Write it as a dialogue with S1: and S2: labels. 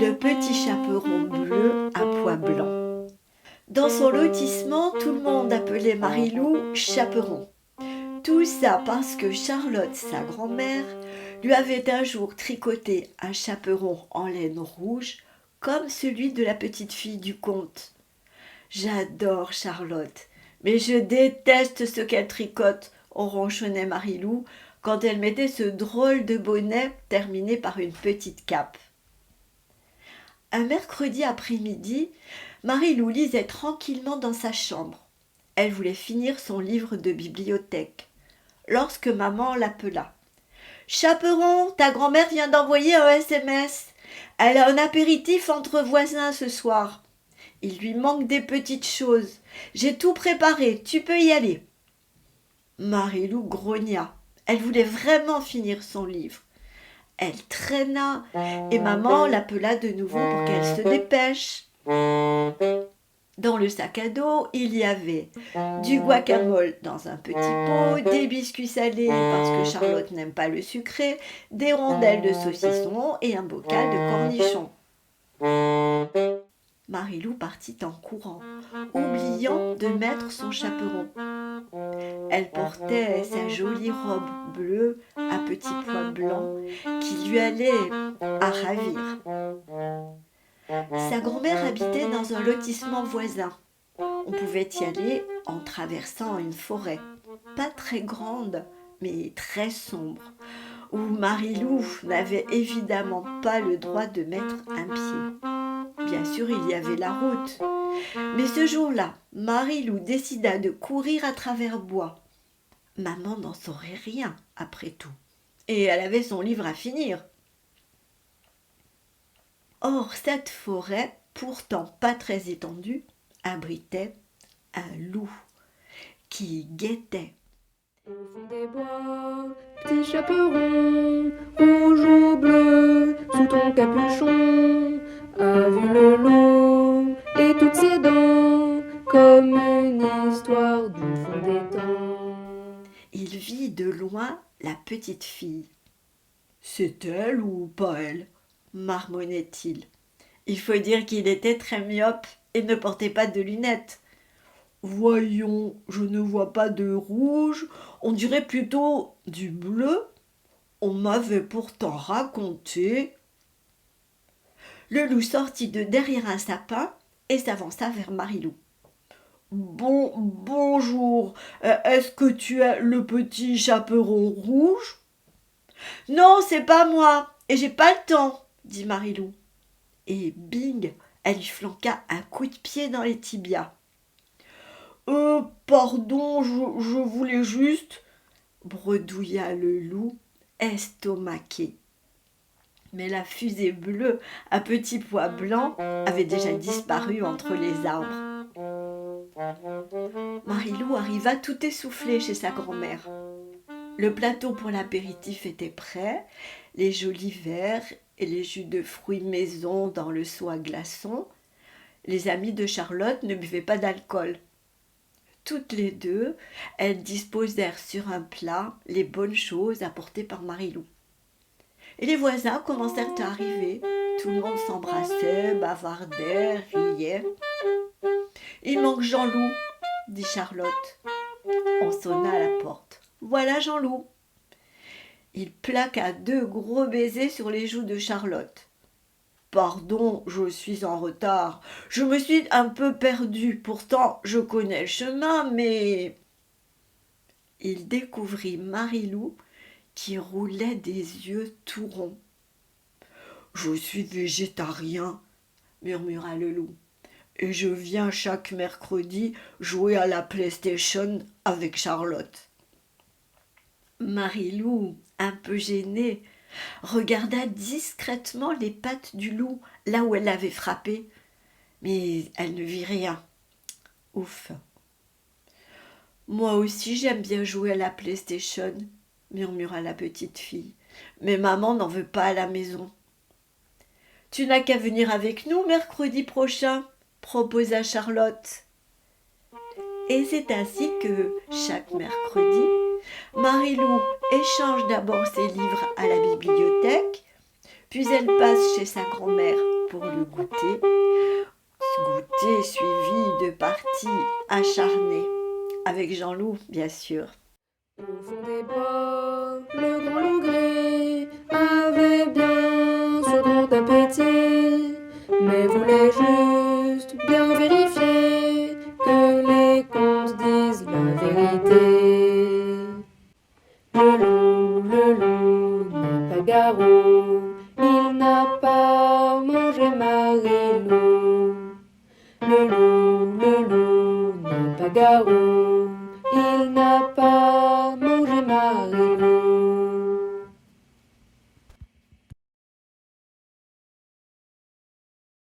S1: le petit chaperon bleu à pois blancs. Dans son lotissement, tout le monde appelait Marilou Chaperon. Tout ça parce que Charlotte, sa grand-mère, lui avait un jour tricoté un chaperon en laine rouge comme celui de la petite fille du comte. J'adore Charlotte, mais je déteste ce qu'elle tricote, ronchonnait Marilou quand elle mettait ce drôle de bonnet terminé par une petite cape. Un mercredi après-midi, Marilou lisait tranquillement dans sa chambre. Elle voulait finir son livre de bibliothèque, lorsque maman l'appela. « Chaperon, ta grand-mère vient d'envoyer un SMS. Elle a un apéritif entre voisins ce soir. Il lui manque des petites choses. J'ai tout préparé, tu peux y aller. » Marilou grogna. Elle voulait vraiment finir son livre. Elle traîna et maman l'appela de nouveau pour qu'elle se dépêche. Dans le sac à dos, il y avait du guacamole dans un petit pot, des biscuits salés parce que Charlotte n'aime pas le sucré, des rondelles de saucisson et un bocal de cornichons. Marilou partit en courant, oubliant de mettre son chaperon. Elle portait sa jolie robe bleue à petits pois blancs qui lui allait à ravir. Sa grand-mère habitait dans un lotissement voisin. On pouvait y aller en traversant une forêt, pas très grande, mais très sombre, où Marilou n'avait évidemment pas le droit de mettre un pied. Bien sûr, il y avait la route. Mais ce jour-là, Marilou décida de courir à travers bois. Maman n'en saurait rien, après tout. Et elle avait son livre à finir. Or, cette forêt, pourtant pas très étendue, abritait un loup qui guettait.
S2: Au fond des bois, petit chaperon, rouge ou bleu, sous ton capuchon, a vu le loup et toutes ses dents, comme une histoire du fond des temps.
S1: Il vit de loin la petite fille. « C'est elle ou pas elle ?» marmonnait-il. Il faut dire qu'il était très myope et ne portait pas de lunettes. « Voyons, je ne vois pas de rouge, on dirait plutôt du bleu. On m'avait pourtant raconté. » Le loup sortit de derrière un sapin et s'avança vers Marilou. « Bonjour, est-ce que tu es le petit chaperon rouge ?»« Non, c'est pas moi, et j'ai pas le temps, » dit Marilou. Et bing, elle lui flanqua un coup de pied dans les tibias. « Pardon, je voulais juste, » bredouilla le loup, estomaqué. Mais la fusée bleue à petits pois blancs avait déjà disparu entre les arbres. Marilou arriva tout essoufflée chez sa grand-mère. Le plateau pour l'apéritif était prêt, les jolis verres et les jus de fruits maison dans le seau à glaçons. Les amis de Charlotte ne buvaient pas d'alcool. Toutes les deux, elles disposèrent sur un plat les bonnes choses apportées par Marilou. Et les voisins commencèrent à arriver. Tout le monde s'embrassait, bavardait, riait. « Il manque Jean-Loup, » dit Charlotte. On sonna à la porte. « Voilà Jean-Loup. » Il plaqua 2 gros baisers sur les joues de Charlotte. « Pardon, je suis en retard. Je me suis un peu perdue. Pourtant, je connais le chemin, mais... » Il découvrit Marilou qui roulait des yeux tout ronds. « Je suis végétarien, » murmura le loup, « et je viens chaque mercredi jouer à la PlayStation avec Charlotte. » Marilou, un peu gênée, regarda discrètement les pattes du loup là où elle l'avait frappé, mais elle ne vit rien. Ouf. « Moi aussi j'aime bien jouer à la PlayStation, » murmura la petite fille, « mais maman n'en veut pas à la maison. »« Tu n'as qu'à venir avec nous mercredi prochain, » proposa Charlotte. Et c'est ainsi que, chaque mercredi, Marilou échange d'abord ses livres à la bibliothèque, puis elle passe chez sa grand-mère pour le goûter. Goûter suivi de parties acharnées. Avec Jean-Loup, bien sûr.
S2: Au fond des bois, le grand loup gris avait bien ce grand appétit, mais voulait juste bien vérifier que les contes disent la vérité. Le loup n'est pas garrot, il n'a pas mangé Marie-Loup. Le loup n'est pas garrot, il n'a pas